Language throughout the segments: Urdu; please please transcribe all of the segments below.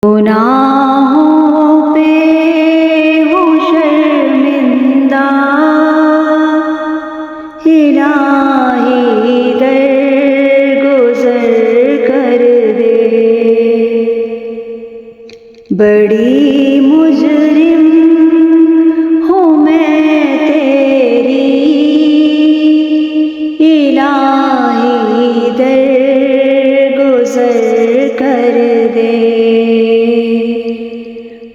گناہوں پہ ہوں شرمندہ، الہی درگزر کر دے۔ بڑی مجرم ہوں میں تیری، الہی درگزر کر دے۔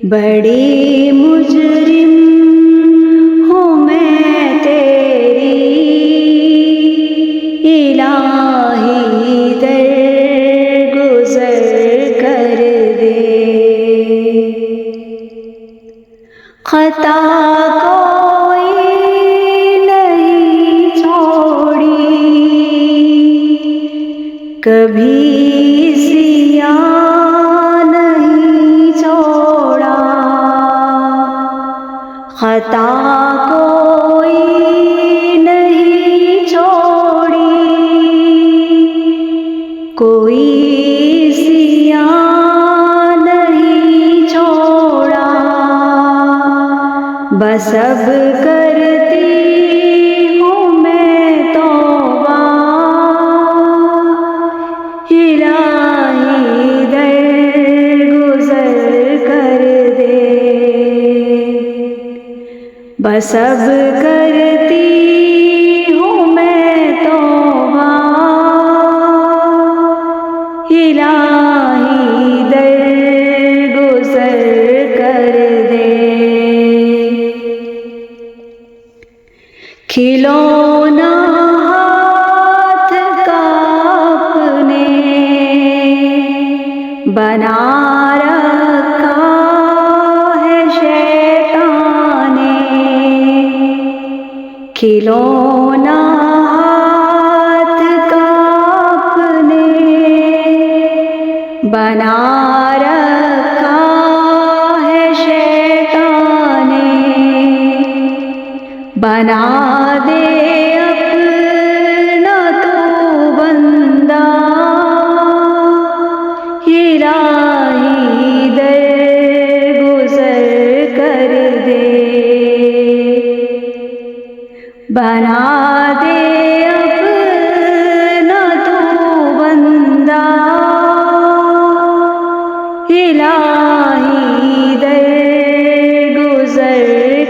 بڑی مجرم ہوں میں تیری، الہی درگزر کر دے۔ خطا کوئی نہیں چھوڑی، کبھی سیاہ نہیں چھوڑا۔ خطا کوئی نہیں چھوڑی، کوئی سیاہ نہیں چھوڑا۔ بس اب کرتی ہوں میں توبہ، الہی درگزر کر دے۔ بس اب کرتی ہوں میں توبہ، الہی درگزر کر دے۔ کھلونا ہاتھ کا اپنے بنا رکھا ہے شیطان نے، کھلونا ہاتھ کا اپنے بنا رکھا ہے شیطان نے۔ بنا دے اپنا تو بندہ، الہی درگزر کر دے۔ بنا دے اپنا تو بندہ، الہی درگزر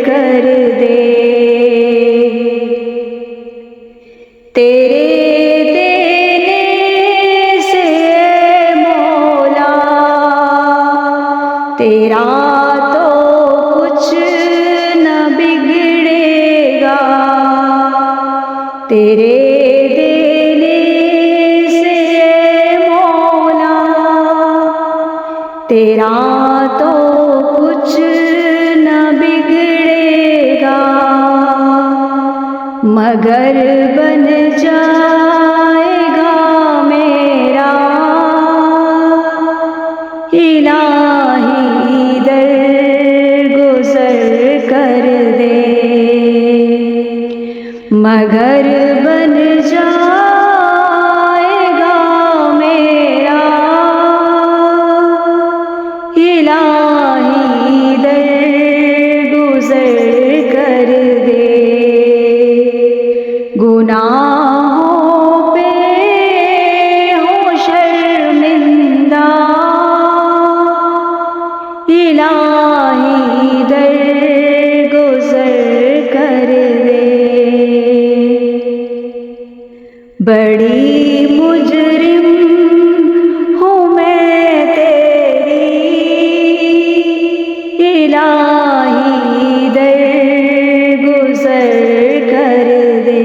کر دے۔ تیرے دینے سے مولا، تیرا تو کچھ نہ بگڑے گا۔ تیرے دینے سے مولا، تیرا تو کچھ نہ بگڑے گا، مگر بن جائے گا میرا، الہی درگزر کر دے۔ مگر بن جائے گا میرا، الہی درگزر کر دے۔ گناہوں پہ ہوں شرمندہ، الہی درگزر کر دے۔ بڑی مجرم ہوں میں تیری، الہی درگزر کر دے۔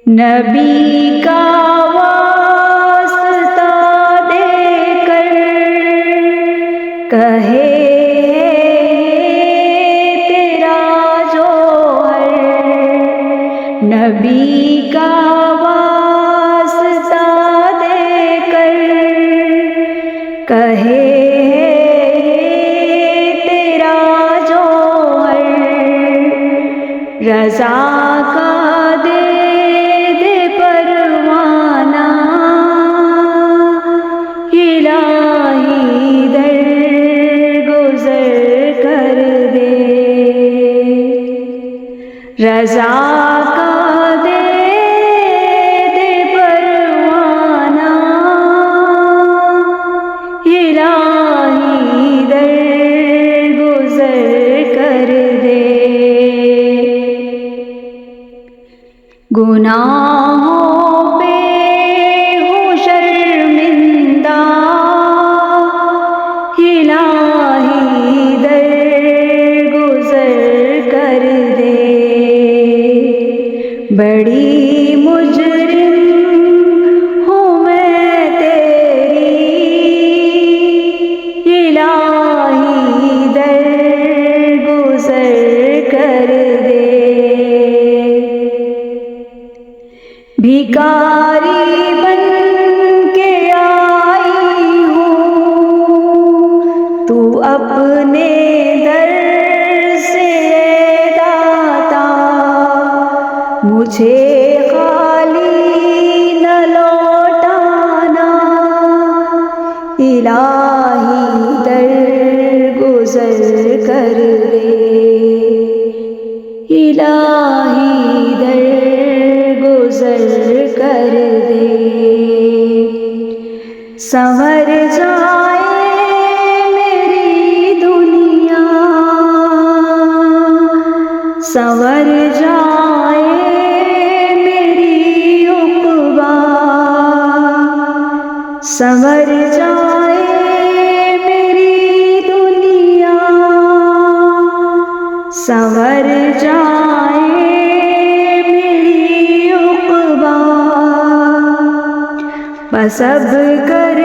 نبی کا واسطہ دے کر کہے تیرا جوہر، نبی کا واسطہ دے کر کہے تیرا جوہر، رضا کا دے دے پروانہ، الہی درگزر کر دے، رضا کا دے دے پروانہ، الہی درگزر کر دے، گناہوں پہ ہوں شرمندہ، الہی درگزر کر دے، بڑی مجرم ہوں میں تیری، الہی درگزر کر دے، بھکاری بن کے آئی ہوں، تو اپنے در سے داتا، مجھے خالی نہ لوٹانا، الہی درگزر کر دے، الہی درگزر کر دے، سنور جائے میری دنیا، سنور جائے میری عقبیٰ، سنور جائے میری دنیا، سنور جائے میری عقبیٰ، بس اب کر